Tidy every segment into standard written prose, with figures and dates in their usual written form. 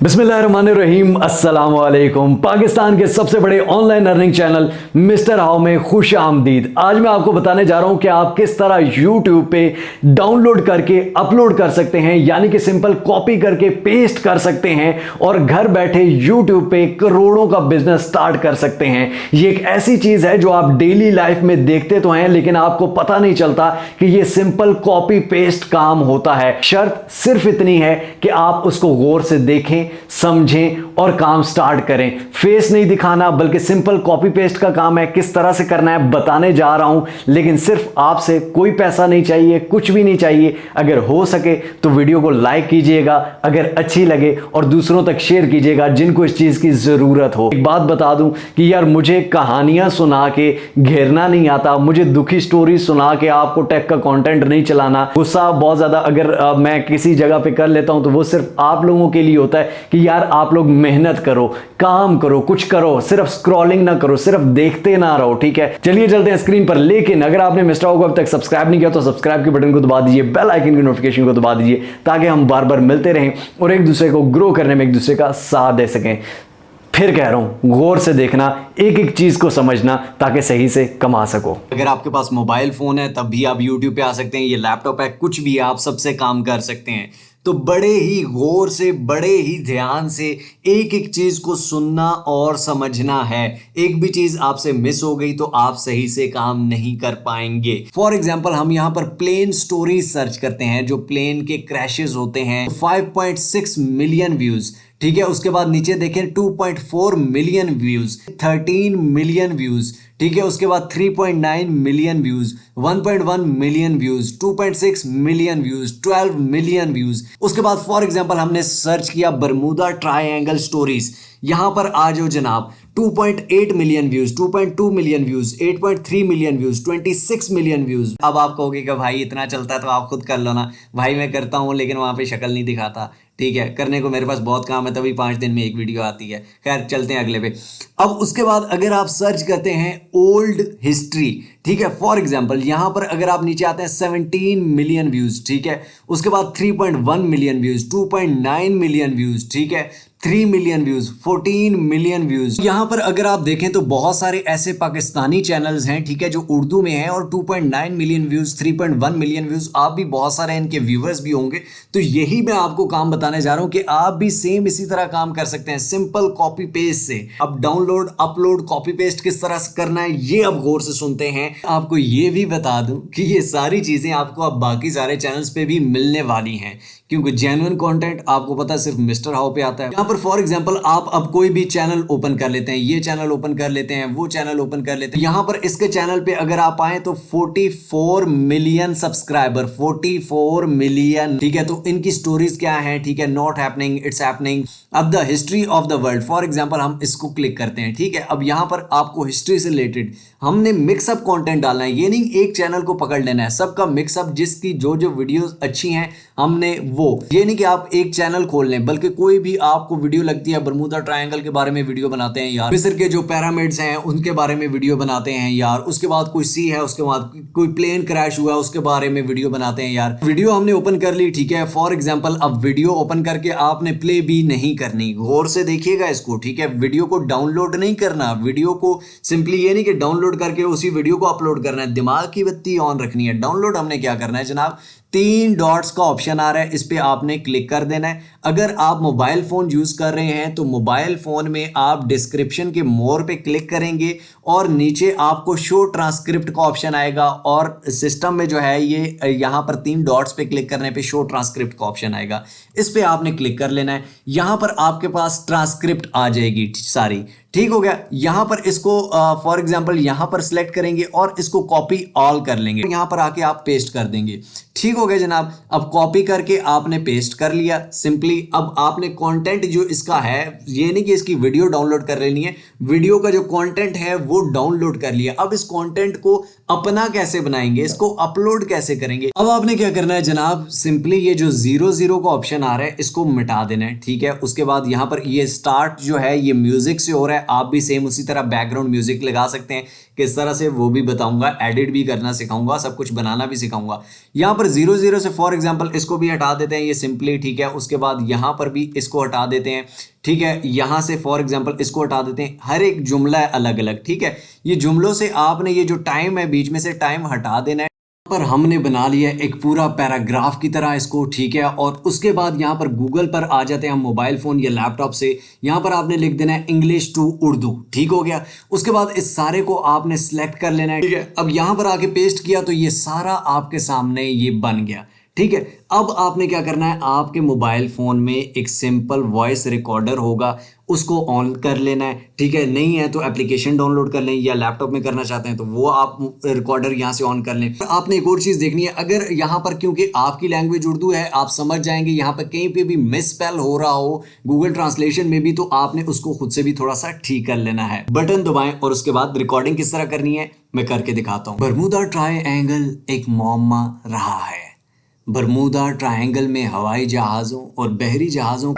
बिस्मिल्लाहिर्रहमानिर्रहीम अस्सलाम वालेकुम। पाकिस्तान के सबसे बड़े online earning channel mister how में खुश आमदीद। आज मैं आपको बताने जा रहा हूं कि आप किस तरह YouTube पे डाउनलोड करके अपलोड कर सकते हैं, यानी कि सिंपल कॉपी करके पेस्ट कर सकते हैं और घर बैठे YouTube पे करोड़ों का बिजनेस स्टार्ट कर सकते हैं। ये एक ऐसी चीज है जो आप डेली लाइफ में देखते तो हैं, लेकिन आपको पता नहीं चलता कि ये सिंपल कॉपी पेस्ट काम होता है। शर्त सिर्फ इतनी है कि आप उसको गौर से देखें, समझें और काम स्टार्ट करें। फेस नहीं दिखाना, बल्कि सिंपल कॉपी पेस्ट का काम है। किस तरह से करना है बताने जा रहा हूं, लेकिन सिर्फ आपसे कोई पैसा नहीं चाहिए, कुछ भी नहीं चाहिए। अगर हो सके तो वीडियो को लाइक कीजिएगा, अगर अच्छी लगे और दूसरों तक शेयर कीजिएगा जिनको इस चीज की जरूरत हो। एक बात बता दूं कि यार मुझे कहानियां सुना के घेरना नहीं आता, मुझे दुखी स्टोरी सुना के आपको टेक का कंटेंट नहीं चलाना। गुस्सा बहुत ज्यादा अगर मैं किसी जगह पे कर लेता हूं तो वो सिर्फ आप लोगों के लिए होता है कि यार आप लोग मेहनत करो, काम करो, कुछ करो, सिर्फ स्क्रॉलिंग ना करो, सिर्फ देखते ना रहो। ठीक है, चलिए चलते हैं स्क्रीन पर। लेकिन अगर आपने मिस्टर हाउ को अब तक सब्सक्राइब नहीं किया तो सब्सक्राइब के बटन को दबा दीजिए, बेल आइकन की नोटिफिकेशन को दबा दीजिए, ताकि हम बार बार मिलते रहें और एक दूसरे को ग्रो करने में एक दूसरे का साथ दे सकें। फिर कह रहा हूं, गौर से देखना, एक एक चीज को समझना, ताकि सही से कमा सको। अगर आपके पास मोबाइल फोन है तब भी आप YouTube पे आ सकते हैं, ये लैपटॉप है, कुछ भी आप सबसे काम कर सकते हैं। तो बड़े ही गौर से, बड़े ही ध्यान से एक एक चीज को सुनना और समझना है। एक भी चीज आपसे मिस हो गई तो आप सही से काम नहीं कर पाएंगे। फॉर एग्जाम्पल हम यहां पर प्लेन स्टोरी सर्च करते हैं, जो प्लेन के क्रैशेस होते हैं। 5.6 मिलियन व्यूज, ठीक है। उसके बाद नीचे देखें 2.4 मिलियन व्यूज, 13 मिलियन व्यूज, ठीक है। उसके बाद 3.9 million views, 1.1 million views, 2.6 million views, 12 million views. उसके बाद फॉर एग्जांपल हमने सर्च किया बरमूदा ट्रायंगल स्टोरीज, यहां पर आ जाओ जनाब। 2.8 million views, 2.2 million views, 8.3 million views, 26 million views. अब आप कहोगे कि भाई इतना चलता है तो आप खुद कर लो ना। भाई मैं करता हूं लेकिन वहां पे शक्ल नहीं दिखाता, ठीक है। करने को मेरे पास बहुत काम है, तभी 5 दिन में एक वीडियो आती है। खैर चलते हैं अगले पे। अब उसके बाद अगर आप सर्च करते हैं ओल्ड हिस्ट्री, ठीक है। फॉर एग्जांपल यहां पर अगर आप नीचे आते हैं 17 मिलियन व्यूज, ठीक है। उसके बाद 3.1 मिलियन व्यूज, 2.9 मिलियन व्यूज, ठीक है। 3 मिलियन व्यूज, 14 मिलियन व्यूज। यहां पर अगर आप देखें तो बहुत सारे ऐसे पाकिस्तानी चैनल्स हैं, ठीक है, जो उर्दू में हैं और 2.9 मिलियन व्यूज, 3.1 मिलियन व्यूज। आप भी बहुत सारे इनके व्यूअर्स भी होंगे। तो यही मैं आपको काम बताने जा रहा हूं कि आप भी सेम इसी तरह काम कर सकते हैं, सिंपल कॉपी पेस्ट से। अब डाउनलोड, अपलोड, कॉपी पेस्ट किस तरह से करना है ये अब गौर से सुनते हैं। आपको ये भी बता दूं कि ये सारी चीजें आपको अब बाकी सारे चैनल्स पे भी मिलने वाली हैं, क्योंकि जेन्युइन कंटेंट आपको पता है सिर्फ मिस्टर हाउ पे आता है। यहाँ पर फॉर एग्जांपल आप अब कोई भी चैनल ओपन कर लेते हैं, ये चैनल ओपन कर लेते हैं, वो चैनल ओपन कर लेते हैं। यहाँ पर इसके चैनल पे अगर आप आए तो 44 मिलियन सब्सक्राइबर, 44 मिलियन, ठीक है। तो इनकी स्टोरीज क्या है, ठीक है। नॉट हैपनिंग, इट्स हैपनिंग, अब the history of the world. For example हम इसको क्लिक करते हैं, ठीक है। अब यहाँ पर आपको हिस्ट्री से रिलेटेड हमने मिक्सअप कंटेंट डालना है। ये नहीं एक चैनल को पकड़ लेना है, सबका मिक्सअप, जिसकी जो जो वीडियोस अच्छी हैं हमने वो। ये नहीं कि आप एक चैनल खोल लें, बल्कि कोई भी आपको वीडियो लगती है, बरमूदा ट्रायंगल के बारे में वीडियो बनाते हैं यार, मिस्र के जो पिरामिड्स हैं उनके बारे में वीडियो बनाते हैं यार, उसके बाद कोई सी है, उसके बाद कोई प्लेन क्रैश हुआ उसके बारे में वीडियो बनाते हैं यार। वीडियो हमने ओपन कर ली, ठीक है। फॉर एग्जाम्पल अब वीडियो ओपन करके आपने प्ले भी नहीं करनी, गौर से देखिएगा इसको, ठीक है। वीडियो को डाउनलोड नहीं करना, वीडियो को सिंपली ये नहीं कि डाउनलोड करके उसी वीडियो को अपलोड करना है। दिमाग की बत्ती ऑन रखनी है। डाउनलोड हमने क्या करना है जनाब, 3 डॉट्स का ऑप्शन आ रहा है, इस पे आपने क्लिक कर देना है। अगर आप मोबाइल फोन यूज कर रहे हैं तो मोबाइल फोन में आप डिस्क्रिप्शन के मोर पे क्लिक करेंगे और नीचे आपको शो ट्रांसक्रिप्ट का ऑप्शन आएगा, और सिस्टम में जो है ये यहां पर 3 डॉट्स पे क्लिक करने पे शो ट्रांसक्रिप्ट का ऑप्शन आएगा, इस पे आपने क्लिक कर लेना है। यहां पर आपके पास ट्रांसक्रिप्ट आ जाएगी सारी, ठीक हो गया। यहां पर इसको फॉर एग्जांपल यहां पर सिलेक्ट करेंगे और इसको कॉपी ऑल कर लेंगे, यहां पर आके आप पेस्ट कर देंगे, ठीक हो गया जनाब। अब कॉपी करके आपने पेस्ट कर लिया सिंपली। अब आपने कंटेंट जो इसका है, ये नहीं कि इसकी वीडियो डाउनलोड कर लेनी है, वीडियो का जो कंटेंट है वो डाउनलोड कर लिया। अब इस कंटेंट को अपना कैसे बनाएंगे, इसको अपलोड कैसे करेंगे। अब आपने क्या करना है जनाब, सिंपली ये जो 0 का ऑप्शन आ रहा है इसको मिटा देना है, ठीक है। उसके बाद यहां पर ये स्टार्ट जो है ये म्यूजिक से हो रहा है, है। आप भी सेम उसी तरह बैकग्राउंड म्यूजिक लगा सकते हैं, किस तरह से वो भी बताऊंगा, एडिट भी करना सिखाऊंगा, सब कुछ बनाना भी सिखाऊंगा। यहाँ पर 00 से फॉर एग्जांपल इसको भी हटा देते हैं, ये सिंपली, ठीक है। उसके बाद यहाँ पर भी इसको हटा देते हैं, ठीक है। यहाँ से फॉर एग्जांपल इसको हटा देते हैं। हर एक जुमला है अलग अलग, ठीक है। ये जुमलों से आपने ये जो टाइम है बीच में से टाइम हटा देना है। पर हमने बना लिया एक पूरा पैराग्राफ की तरह इसको, ठीक है। और उसके बाद यहाँ पर गूगल पर आ जाते हैं हम मोबाइल फ़ोन या लैपटॉप से। यहाँ पर आपने लिख देना है इंग्लिश टू उर्दू, ठीक हो गया। उसके बाद इस सारे को आपने सेलेक्ट कर लेना है, ठीक है। अब यहाँ पर आके पेस्ट किया तो ये सारा आपके सामने ये बन गया, ठीक है। अब आपने क्या करना है, आपके मोबाइल फ़ोन में एक सिंपल वॉइस रिकॉर्डर होगा, उसको ऑन कर लेना है, ठीक है। नहीं है तो एप्लीकेशन डाउनलोड कर लें, या लैपटॉप में करना चाहते हैं तो वो आप रिकॉर्डर यहाँ से ऑन कर लें। आपने एक और चीज़ देखनी है, अगर यहाँ पर क्योंकि आपकी लैंग्वेज उर्दू है, आप समझ जाएंगे, यहाँ पर कहीं पे भी मिस स्पेल हो रहा हो गूगल ट्रांसलेशन में भी, तो आपने उसको खुद से भी थोड़ा सा ठीक कर लेना है। बटन दबाएं और उसके बाद रिकॉर्डिंग किस तरह करनी है मैं करके दिखाता हूँ। बरमूदा ट्रायंगल एक मुअम्मा रहा है। बरमूदा ट्रायंगल में हवाई जहाज़ों और बहरी जहाज़ों,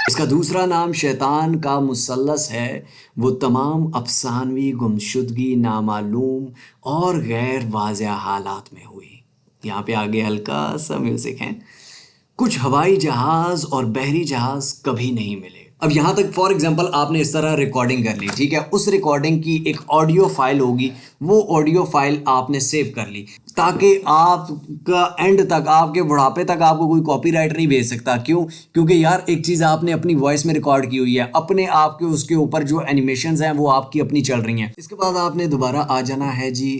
इसका दूसरा नाम शैतान का मुसल्लस है। वो तमाम अफसानवी गुमशुदगी नामालूम और गैर वाज़ेह हालात में हुई। यहाँ पे आगे हल्का सा म्यूज़िक है। कुछ हवाई जहाज़ और बहरी जहाज़ कभी नहीं मिले। अब यहाँ तक फॉर एग्जांपल आपने इस तरह रिकॉर्डिंग कर ली, ठीक है। उस रिकॉर्डिंग की एक ऑडियो फाइल होगी, वो ऑडियो फाइल आपने सेव कर ली, ताकि आपका एंड तक, आपके बुढ़ापे तक आपको कोई कॉपीराइट नहीं भेज सकता। क्यों? क्योंकि यार एक चीज़ आपने अपनी वॉइस में रिकॉर्ड की हुई है, अपने आप के उसके ऊपर जो एनिमेशंस हैं वो आपकी अपनी चल रही हैं। इसके बाद आपने दोबारा आ जाना है जी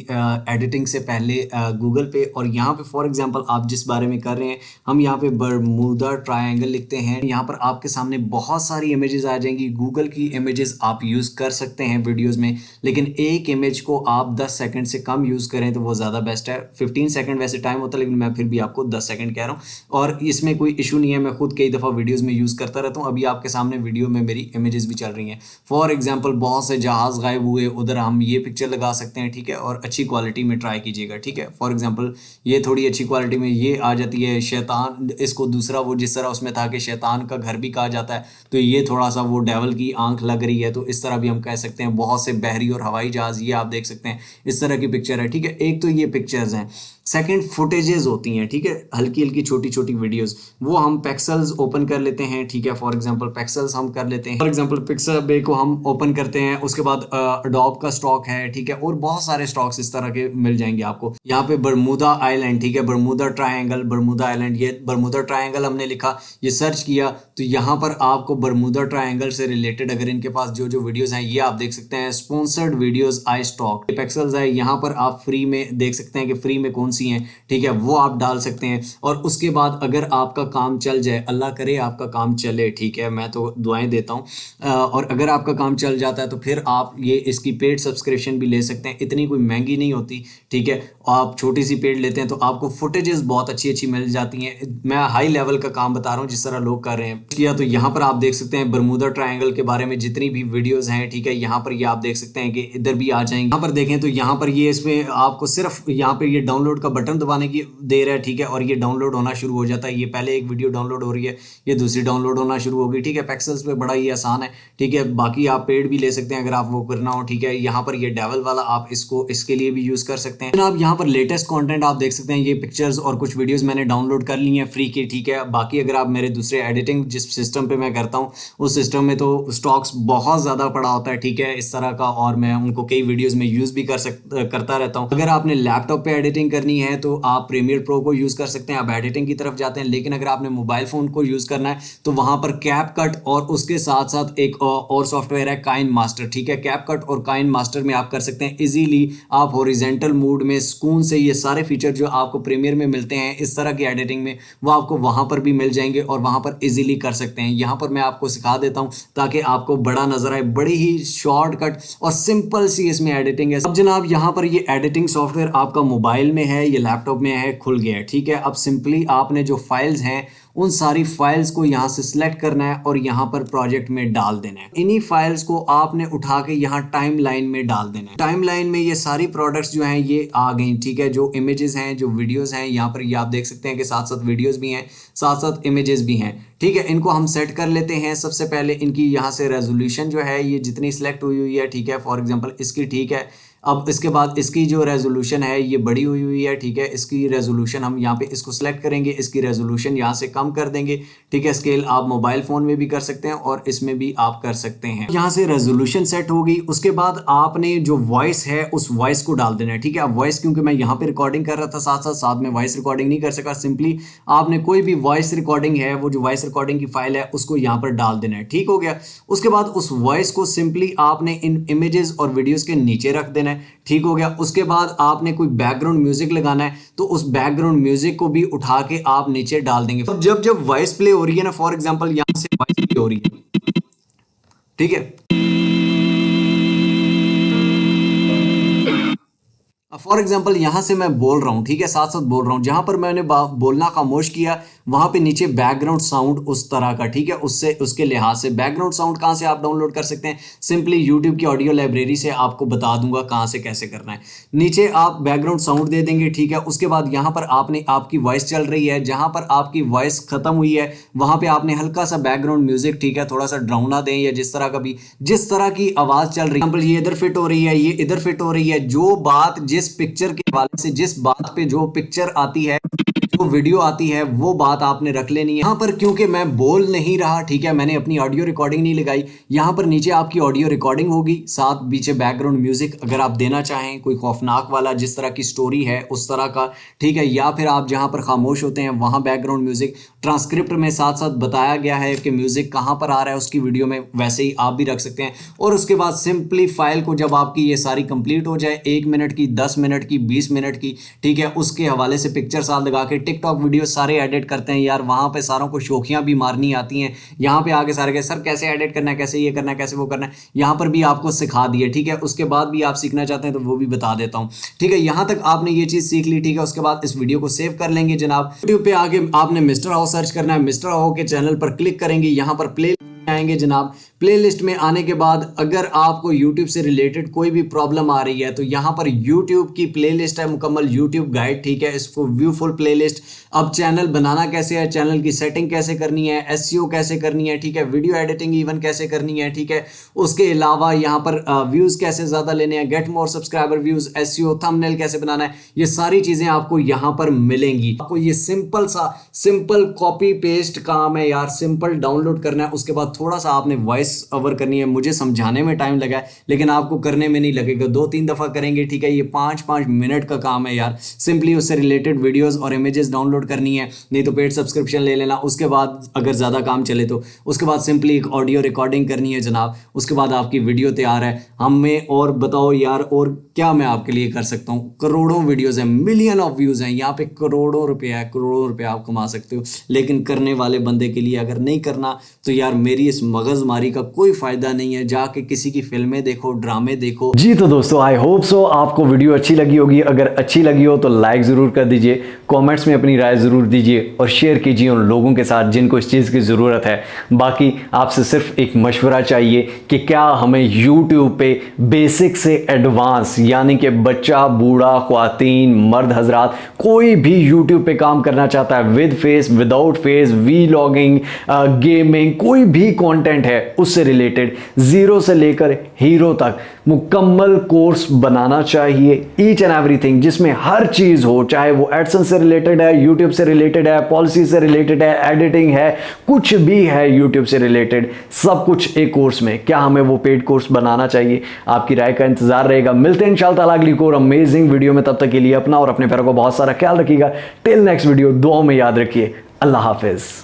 एडिटिंग से पहले गूगल पे, और यहाँ पे फॉर एग्जांपल आप जिस बारे में कर रहे हैं, हम यहाँ पे बरमूदा ट्रायंगल लिखते हैं। यहाँ पर आपके सामने बहुत सारी इमेजेस आ जाएंगी। गूगल की इमेजेस आप यूज़ कर सकते हैं वीडियोज़ में, लेकिन एक इमेज को आप 10 सेकंड से कम यूज़ करें तो वो ज़्यादा बेस्ट है। 15 सेकंड वैसे टाइम होता है, लेकिन मैं फिर भी आपको 10 सेकंड कह रहा हूँ, और इसमें कोई इशू नहीं है। मैं खुद कई दफ़ा वीडियोस में यूज़ करता रहता हूँ। अभी आपके सामने वीडियो में मेरी इमेजेस भी चल रही हैं। फॉर एग्जांपल बहुत से जहाज़ गायब हुए, उधर हम ये पिक्चर लगा सकते हैं, ठीक है। और अच्छी क्वालिटी में ट्राई कीजिएगा, ठीक है। फॉर एग्जाम्पल ये थोड़ी अच्छी क्वालिटी में ये आ जाती है शैतान, इसको दूसरा वो जिस तरह उसमें था कि शैतान का घर भी कहा जाता है, तो ये थोड़ा सा वो डेवल की आंख लग रही है, तो इस तरह भी हम कह सकते हैं। बहुत से बहरी और हवाई जहाज़ ये आप देख सकते हैं, इस तरह की पिक्चर है, ठीक है। एक तो ये पिक्चर्स हैं। सेकंड फुटेजेस होती हैं, ठीक है, हल्की हल्की छोटी छोटी वीडियोस, वो हम पिक्सेल्स ओपन कर लेते हैं, ठीक है। फॉर एग्जांपल पिक्सेल्स हम कर लेते हैं, फॉर एग्जांपल पिक्सल बे को हम ओपन करते हैं। उसके बाद अडोब का स्टॉक है, ठीक है, और बहुत सारे स्टॉक्स इस तरह के मिल जाएंगे आपको। यहाँ पे बरमूदा आइलैंड, ठीक है, बरमूदा ट्रायंगल, बरमूदा आइलैंड, ये बरमूदा ट्रायंगल हमने लिखा, ये सर्च किया तो यहाँ पर आपको बरमूदा ट्रायंगल से रिलेटेड अगर इनके पास जो जो वीडियोस हैं ये आप देख सकते हैं। Sponsored videos I stock pixels है, यहाँ पर आप फ्री में देख सकते हैं कि फ्री में कौन सी हैं, ठीक है, वो आप डाल सकते हैं। और उसके बाद अगर आपका काम चल जाए, अल्लाह करे आपका काम चले, ठीक है, मैं तो दुआएं देता हूँ, और अगर आपका काम चल जाता है तो फिर आप ये इसकी पेड सब्सक्रिप्शन भी ले सकते हैं। इतनी कोई महंगी नहीं होती, ठीक है। आप छोटी सी पेड लेते हैं तो आपको फुटेजेस बहुत अच्छी अच्छी मिल जाती हैं। मैं हाई लेवल का काम बता रहा हूँ जिस तरह लोग कर रहे हैं किया। तो यहाँ पर आप देख सकते हैं बरमूदा ट्रायंगल के बारे में जितनी भी वीडियोस हैं, ठीक है, यहाँ पर ये आप देख सकते हैं कि इधर भी आ जाएंगे। यहाँ पर देखें तो यहाँ पर ये इसमें आपको सिर्फ यहाँ पे ये डाउनलोड का बटन दबाने की देर है, ठीक है, और ये डाउनलोड होना शुरू हो जाता है। ये पहले एक वीडियो डाउनलोड हो रही है, ये दूसरी डाउनलोड होना शुरू होगी, ठीक है। पिक्सेल्स पे बड़ा ही आसान है, ठीक है। बाकी आप पेड भी ले सकते हैं अगर आप वो करना हो, ठीक है। यहाँ पर ये डेवल वाला आप इसको इसके लिए भी यूज़ कर सकते हैं। आप यहाँ पर लेटेस्ट कंटेंट आप देख सकते हैं, ये पिक्चर्स और कुछ वीडियोस मैंने डाउनलोड कर ली हैं फ्री की, ठीक है। बाकी अगर आप मेरे दूसरे एडिटिंग जिस सिस्टम पे मैं करता हूँ उस सिस्टम में तो स्टॉक्स बहुत ज़्यादा पड़ा होता है, ठीक है, इस तरह का, और मैं उनको कई वीडियोज़ में यूज़ भी करता रहता हूँ। अगर आपने लैपटॉप पर एडिटिंग करनी है तो आप प्रीमियर प्रो को यूज़ कर सकते हैं, आप एडिटिंग की तरफ जाते हैं। लेकिन अगर आपने मोबाइल फ़ोन को यूज़ करना है तो वहाँ पर कैप कट और उसके साथ साथ एक और सॉफ्टवेयर है काइन मास्टर, ठीक है। कैप कट और काइन मास्टर में आप कर सकते हैं इजीली, आप हॉरिजॉन्टल मोड में सुकून से ये सारे फीचर जो आपको प्रीमियर में मिलते हैं इस तरह की एडिटिंग में, वो आपको वहाँ पर भी मिल जाएंगे और वहाँ पर इजीली कर सकते हैं। यहाँ पर मैं आपको सिखा देता हूँ ताकि आपको बड़ा नजर आए, बड़ी ही शॉर्टकट और सिंपल सी इसमें एडिटिंग है। अब जनाब यहाँ पर ये एडिटिंग सॉफ्टवेयर आपका मोबाइल मोबाइल में है या लैपटॉप में है, खुल गया है। ठीक है, अब सिंपली आपने जो फाइल्स हैं उन सारी फाइल्स को यहाँ से सिलेक्ट करना है और यहाँ पर प्रोजेक्ट में डाल देना है। इन्हीं फाइल्स को आपने उठा के यहाँ टाइम लाइन में डाल देना है। टाइम लाइन में ये सारी प्रोडक्ट्स जो हैं ये आ गई। ठीक है, जो इमेजेस हैं, जो वीडियोस हैं, यहाँ पर ये आप देख सकते हैं कि साथ साथ वीडियोस भी हैं, साथ साथ इमेजेस भी हैं। ठीक है, इनको हम सेट कर लेते हैं। सबसे पहले इनकी यहाँ से रेजोल्यूशन जो है ये जितनी सिलेक्ट हुई हुई है, ठीक है, फॉर एग्जांपल इसकी, ठीक है। अब इसके बाद इसकी जो रेजोल्यूशन है ये बड़ी हुई हुई है। ठीक है, इसकी रेजोल्यूशन हम यहाँ पे इसको सिलेक्ट करेंगे, इसकी रेजोल्यूशन यहाँ से कम कर देंगे। ठीक है, स्केल आप मोबाइल फ़ोन में भी कर सकते हैं और इसमें भी आप कर सकते हैं। यहाँ से रेजोल्यूशन सेट होगी। उसके बाद आपने जो वॉइस है उस वॉइस को डाल देना है। ठीक है, अब वॉइस क्योंकि मैं यहाँ पे रिकॉर्डिंग कर रहा था साथ साथ में वॉइस रिकॉर्डिंग नहीं कर सका, सिंपली आपने कोई भी वॉइस रिकॉर्डिंग है, वो जो वॉइस रिकॉर्डिंग की फाइल है उसको यहाँ पर डाल देना है। ठीक हो गया। उसके बाद उस वॉइस को सिंपली आपने इन इमेजेस और वीडियोस के नीचे रख देना है। ठीक हो गया। उसके बाद आपने कोई बैकग्राउंड म्यूजिक लगाना है तो उस बैकग्राउंड म्यूजिक को भी उठा के आप नीचे डाल देंगे। अब जब वॉइस प्ले हो रही है ना, फॉर एग्जांपल यहां से वॉइस प्ले हो रही है, ठीक है, फॉर एग्जाम्पल यहां से मैं बोल रहा हूं, ठीक है, साथ साथ बोल रहा हूं। जहां पर मैंने बोलना खामोश किया वहां पे नीचे बैकग्राउंड साउंड उस तरह का, ठीक है, उससे उसके लिहाज से बैकग्राउंड साउंड कहां से आप डाउनलोड कर सकते हैं, सिंपली यूट्यूब की ऑडियो लाइब्रेरी से आपको बता दूंगा कहां से कैसे करना है। नीचे आप बैकग्राउंड साउंड दे देंगे। ठीक है, उसके बाद यहां पर आपने आपकी वॉइस चल रही है, जहां पर आपकी वॉइस खत्म हुई है वहां पे आपने हल्का सा बैकग्राउंड म्यूजिक, ठीक है, थोड़ा सा ड्राउना दें या जिस तरह का भी, जिस तरह की आवाज चल रही है, ये इधर फिट हो रही है, ये इधर फिट हो रही है, जो बात जिस पिक्चर के हवाले से, जिस बात पे जो पिक्चर आती है, जो वीडियो आती है, वो बात आपने रख लेनी है। यहां पर क्योंकि मैं बोल नहीं रहा, ठीक है, मैंने अपनी ऑडियो रिकॉर्डिंग नहीं लगाई, यहां पर नीचे आपकी ऑडियो रिकॉर्डिंग होगी, साथ पीछे बैकग्राउंड म्यूजिक अगर आप देना चाहें, कोई खौफनाक वाला जिस तरह की स्टोरी है उस तरह का, ठीक है, या फिर आप जहां पर खामोश होते हैं वहां बैकग्राउंड म्यूजिक। ट्रांसक्रिप्ट में साथ साथ बताया गया है कि म्यूजिक कहां पर आ रहा है उसकी वीडियो में, वैसे ही आप भी रख सकते हैं। और उसके बाद सिंपली फाइल को जब आपकी ये सारी कंप्लीट हो जाए, 1 मिनट की, 10 मिनट की, 20 मिनट की, ठीक है, उसके हवाले से पिक्चर साथ लगा के टिकटॉक वीडियो सारे एडिट करते हैं यार, वहां पे सारों को शौकियां भी मारनी आती हैं। यहाँ पे आके सारे सर कैसे एडिट करना है, कैसे ये करना है, कैसे वो करना है, यहाँ पर भी आपको सिखा दिए। ठीक है, उसके बाद भी आप सीखना चाहते हैं तो वो भी बता देता हूँ। ठीक है, यहाँ तक आपने ये चीज़ सीख ली। ठीक है, उसके बाद इस वीडियो को सेव कर लेंगे जनाब। यूट्यूब पे आके आपने मिस्टर हाउ सर्च करना है, मिस्टर हाउ के चैनल पर क्लिक करेंगे, यहाँ पर प्ले आएंगे जनाब। प्लेलिस्ट में आने के बाद अगर आपको YouTube से रिलेटेड कोई भी प्रॉब्लम आ रही है तो यहाँ पर YouTube की प्लेलिस्ट है, मुकम्मल YouTube गाइड, ठीक है, इसको व्यू फुल प्लेलिस्ट। अब चैनल बनाना कैसे है, चैनल की सेटिंग कैसे करनी है, SEO कैसे करनी है, ठीक है, वीडियो एडिटिंग इवन कैसे करनी है, ठीक है, उसके अलावा यहाँ पर व्यूज़ कैसे ज़्यादा लेने हैं, get more subscriber views, SEO, thumbnail कैसे बनाना है, ये सारी चीज़ें आपको यहाँ पर मिलेंगी। आपको ये सिंपल कॉपी पेस्ट काम है यार, सिंपल डाउनलोड करना है। उसके बाद थोड़ा सा आपने वॉइस ओवर करनी है। मुझे समझाने में टाइम लगा है लेकिन आपको करने में नहीं लगेगा, 2-3 दफ़ा करेंगे। ठीक है, ये 5-5 मिनट का काम है यार। सिंपली उससे रिलेटेड वीडियोस और इमेजेस डाउनलोड करनी है, नहीं तो पेड सब्सक्रिप्शन ले लेना। उसके बाद अगर ज़्यादा काम चले तो उसके बाद सिंपली एक ऑडियो रिकॉर्डिंग करनी है जनाब। उसके बाद आपकी वीडियो तैयार है। हमें और बताओ यार, और क्या मैं आपके लिए कर सकता हूँ। करोड़ों वीडियोज़ हैं, मिलियन ऑफ व्यूज़ हैं, यहाँ पे करोड़ों रुपया है, करोड़ों रुपया आप कमा सकते हो। लेकिन करने वाले बंदे के लिए अगर नहीं करना तो यार मेरी इस मगजमारी का कोई फायदा नहीं है। जाके किसी की फिल्में देखो, ड्रामे देखो। जी तो दोस्तों, आई होप सो आपको वीडियो अच्छी लगी होगी। अगर अच्छी लगी हो तो लाइक ज़रूर कर दीजिए, कमेंट्स में अपनी राय ज़रूर दीजिए और शेयर कीजिए उन लोगों के साथ जिनको इस चीज़ की ज़रूरत है। बाकी आपसे सिर्फ एक मशवरा चाहिए कि क्या हमें यूट्यूब पे बेसिक से एडवांस, यानी कि बच्चा, बूढ़ा, ख्वातीन, मर्द हजरात, कोई भी यूट्यूब पे काम करना चाहता है, with face, without face, vlogging, gaming, कोई भी कंटेंट है उससे रिलेटेड, जीरो से लेकर हीरो तक मुकम्मल कोर्स बनाना चाहिए। ईच एंड एवरीथिंग, जिसमें हर चीज़ हो, चाहे वो एडसेंस से रिलेटेड है, यूट्यूब से रिलेटेड है, पॉलिसी से रिलेटेड है, एडिटिंग है, कुछ भी है यूट्यूब से रिलेटेड, सब कुछ एक कोर्स में। क्या हमें वो पेड कोर्स बनाना चाहिए? आपकी राय का इंतजार रहेगा। मिलते हैं इंशाअल्लाह ताला अगली कोई अमेजिंग वीडियो में। तब तक के लिए अपना और अपने पैरों को बहुत सारा ख्याल रखिएगा। टिल नेक्स्ट वीडियो, दुआ में याद रखिए। अल्लाह हाफिज।